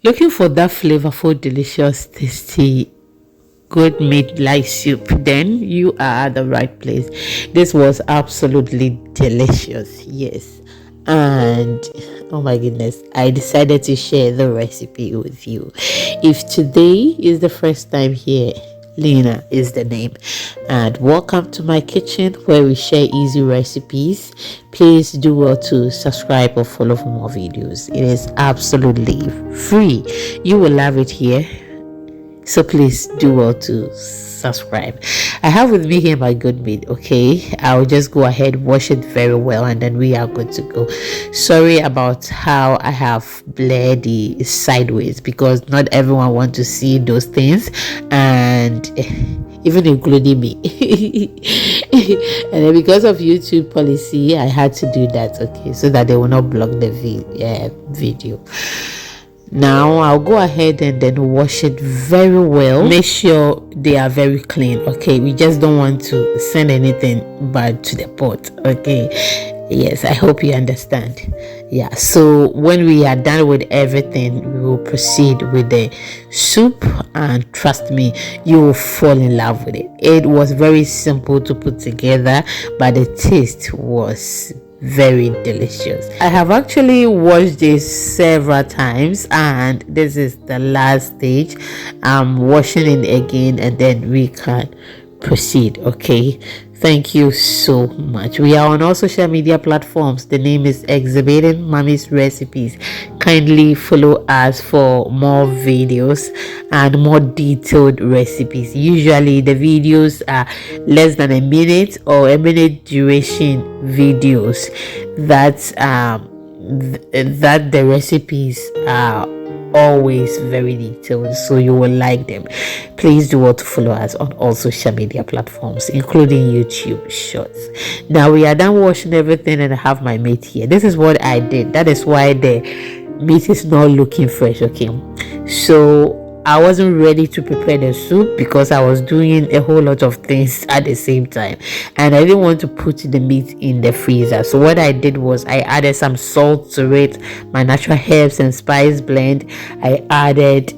Looking for that flavorful, delicious, tasty, good meat like soup, then you are at the right place. This was absolutely delicious, yes. And oh my goodness, I decided to share the recipe with you. If today is the first time here, Lena is the name, and welcome to my kitchen where we share easy recipes. Please do well to subscribe or follow for more videos. It is absolutely free. You will love it here, so please do well to subscribe. I have with me here my good meat. Okay, I'll just go ahead, wash it very well, and then we are good to go. Sorry about how I have blurred the sideways, because not everyone want to see those things, and even including me. And then because of YouTube policy, I had to do that, okay, so that they will not block the video. Now I'll go ahead and then wash it very well. Make sure they are very clean, okay? We just don't want to send anything bad to the pot, okay? Yes, I hope you understand. Yeah, so when we are done with everything, we will proceed with the soup, and trust me, you will fall in love with it. It was very simple to put together, but the taste was very delicious. I have actually watched this several times, and this is the last stage. I'm washing it again, and then we can proceed, okay? Thank you so much. We are on all social media platforms. The name is Exhibiting Mommy's Recipes. Kindly follow us for more videos and more detailed recipes. Usually the videos are less than a minute or a minute duration videos. That the recipes are always very detailed, so you will like them. Please do want to follow us on all social media platforms, including YouTube Shorts. Now we are done washing everything, and I have my meat here. This is what I did. That is why the meat is not looking fresh, okay? So I wasn't ready to prepare the soup because I was doing a whole lot of things at the same time, and I didn't want to put the meat in the freezer. So what I did was I added some salt to it, my natural herbs and spice blend. I added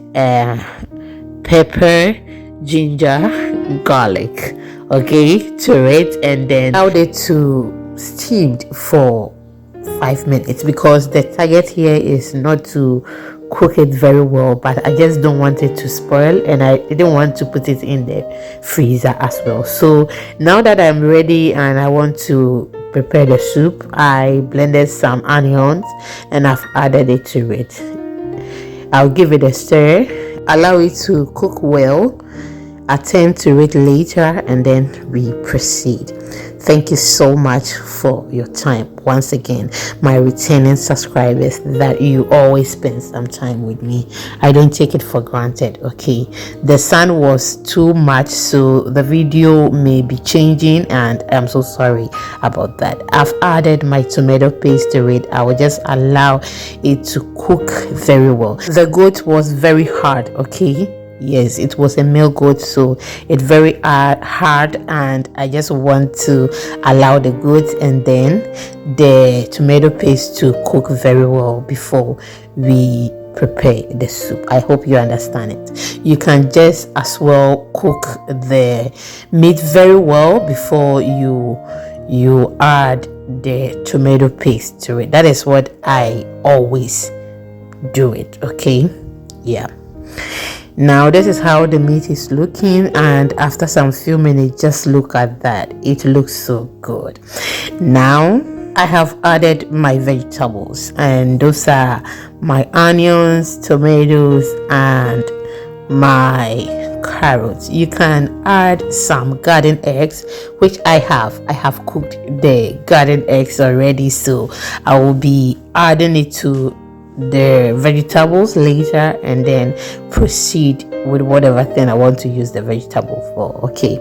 pepper, ginger, garlic, okay, to it, and then allowed it to steamed for 5 minutes, because the target here is not to cook it very well, but I just don't want it to spoil, and I didn't want to put it in the freezer as well. So now that I'm ready and I want to prepare the soup, I blended some onions and I've added it to it. I'll give it a stir, allow it to cook well, attend to it later, and then we proceed. Thank you so much for your time. Once again, my returning subscribers, that you always spend some time with me. I don't take it for granted, okay? The sun was too much, so the video may be changing, and I'm so sorry about that. I've added my tomato paste to it. I will just allow it to cook very well. The goat was very hard, okay? Yes, it was a male goat, so it's very hard, and I just want to allow the goat and then the tomato paste to cook very well before we prepare the soup. I hope you understand it. You can just as well cook the meat very well before you add the tomato paste to it. That is what I always do it, okay? Yeah. Now this is how the meat is looking, and after some few minutes, just look at that. It looks so good. Now I have added my vegetables, and those are my onions, tomatoes, and my carrots. You can add some garden eggs, which I have cooked the garden eggs already, so I will be adding it to the vegetables later, and then proceed with whatever thing I want to use the vegetable for, okay?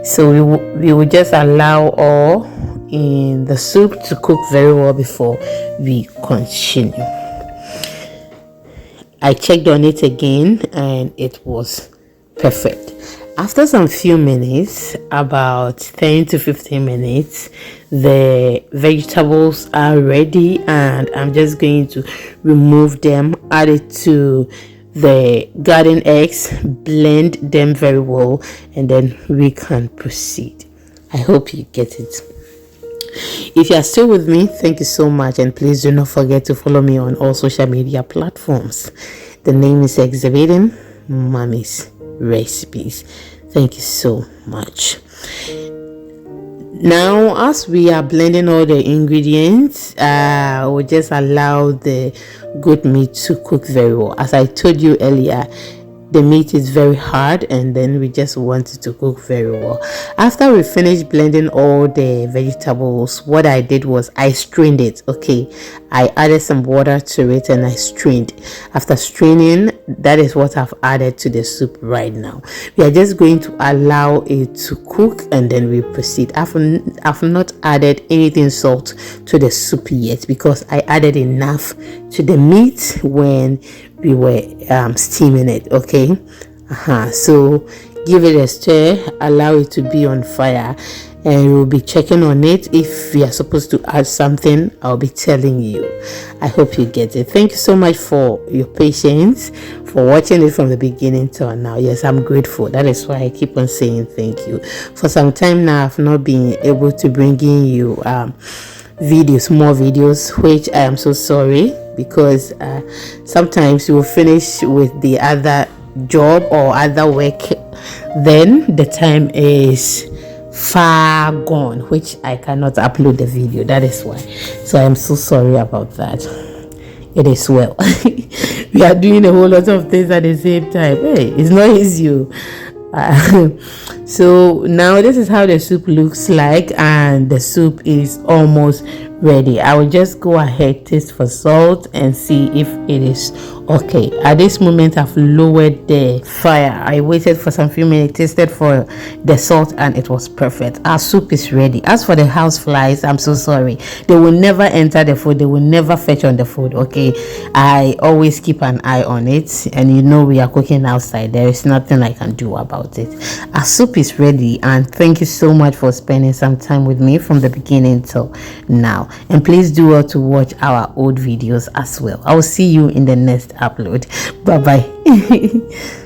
So we will just allow all in the soup to cook very well before we continue. I checked on it again, and it was perfect. After some few minutes, about 10 to 15 minutes, the vegetables are ready, and I'm just going to remove them, add it to the garden eggs, blend them very well, and then we can proceed. I hope you get it. If you are still with me, thank you so much, and please do not forget to follow me on all social media platforms. The name is Exhibiting Mommy's Recipes. Thank you so much. Now, as we are blending all the ingredients, we'll just allow the goat meat to cook very well. As I told you earlier, the meat is very hard, and then we just want it to cook very well. After we finished blending all the vegetables, what I did was I strained it. Okay, I added some water to it and I strained. After straining, that is what I've added to the soup right now. We are just going to allow it to cook, and then we proceed. I've not added anything salt to the soup yet, because I added enough to the meat when we were steaming it. Okay, so give it a stir, allow it to be on fire, and we'll be checking on it. If we are supposed to add something, I'll be telling you. I hope you get it. Thank you so much for your patience, for watching it from the beginning till now. Yes, I'm grateful. That is why I keep on saying thank you. For some time now, I've not been able to bring in you more videos, which I am so sorry, because sometimes you will finish with the other job or other work, then the time is far gone, which I cannot upload the video. That is why. So I am so sorry about that. It is well. We are doing a whole lot of things at the same time. Hey, it's not easy. So now this is how the soup looks like, and the soup is almost ready. I will just go ahead, taste for salt, and see if it is okay. At this moment, I've lowered the fire. I waited for some few minutes, tasted for the salt, and it was perfect. Our soup is ready. As for the house flies, I'm so sorry. They will never enter the food. They will never fetch on the food. Okay, I always keep an eye on it, and you know we are cooking outside. There is nothing I can do about it. Our soup is ready, and thank you so much for spending some time with me from the beginning till now. And please do well to watch our old videos as well. I will see you in the next upload. Bye bye.